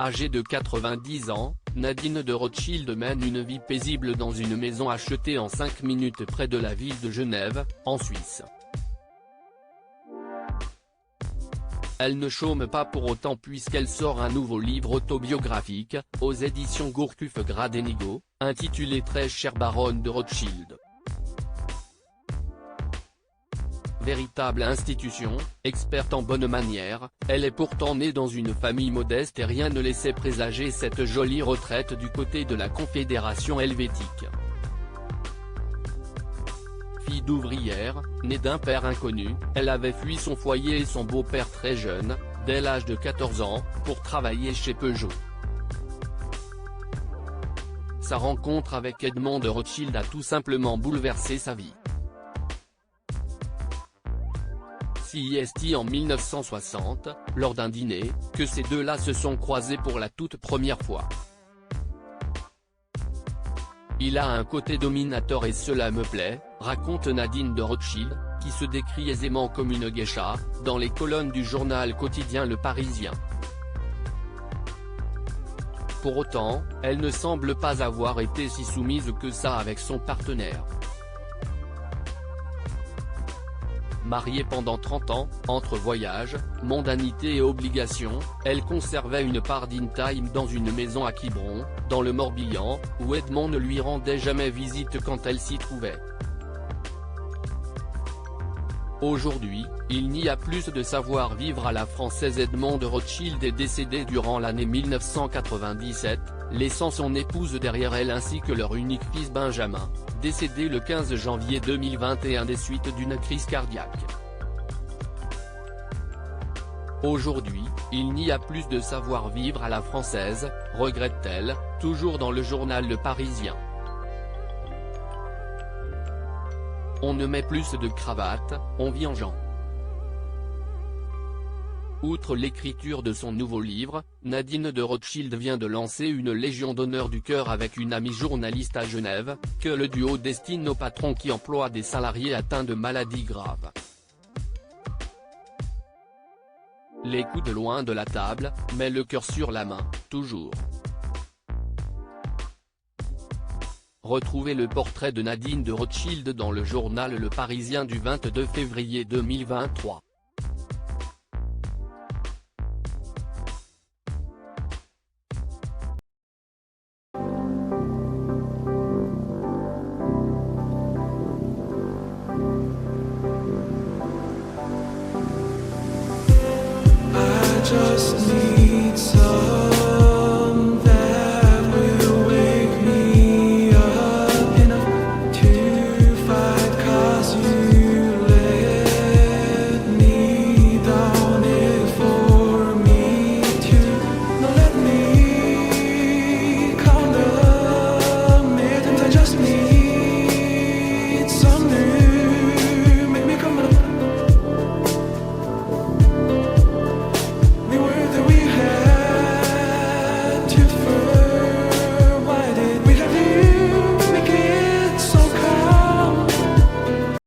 Âgée de 90 ans, Nadine de Rothschild mène une vie paisible dans une maison achetée en 5 minutes près de la ville de Genève, en Suisse. Elle ne chôme pas pour autant puisqu'elle sort un nouveau livre autobiographique, aux éditions Gourcuff-Gradenigo, intitulé Très chère baronne de Rothschild. Véritable institution, experte en bonne manière, elle est pourtant née dans une famille modeste et rien ne laissait présager cette jolie retraite du côté de la Confédération helvétique. Fille d'ouvrière, née d'un père inconnu, elle avait fui son foyer et son beau-père très jeune, dès l'âge de 14 ans, pour travailler chez Peugeot. Sa rencontre avec Edmond de Rothschild a tout simplement bouleversé sa vie. C'est en 1960, lors d'un dîner, que ces deux-là se sont croisés pour la toute première fois. Il a un côté dominateur et cela me plaît, raconte Nadine de Rothschild, qui se décrit aisément comme une geisha, dans les colonnes du journal quotidien Le Parisien. Pour autant, elle ne semble pas avoir été si soumise que ça avec son partenaire. Mariée pendant 30 ans, entre voyages, mondanité et obligations, elle conservait une part d'in-time dans une maison à Quiberon, dans le Morbihan, où Edmond ne lui rendait jamais visite quand elle s'y trouvait. Aujourd'hui, il n'y a plus de savoir-vivre à la française. Edmond de Rothschild est décédé durant l'année 1997, laissant son épouse derrière elle ainsi que leur unique fils Benjamin, décédé le 15 janvier 2021 des suites d'une crise cardiaque. Aujourd'hui, il n'y a plus de savoir-vivre à la française, regrette-t-elle, toujours dans le journal Le Parisien. On ne met plus de cravate, on vit en gens. Outre l'écriture de son nouveau livre, Nadine de Rothschild vient de lancer une Légion d'honneur du cœur avec une amie journaliste à Genève, que le duo destine aux patrons qui emploient des salariés atteints de maladies graves. Les coudes loin de la table, mais le cœur sur la main, toujours. Retrouvez le portrait de Nadine de Rothschild dans le journal Le Parisien du 22 février 2023.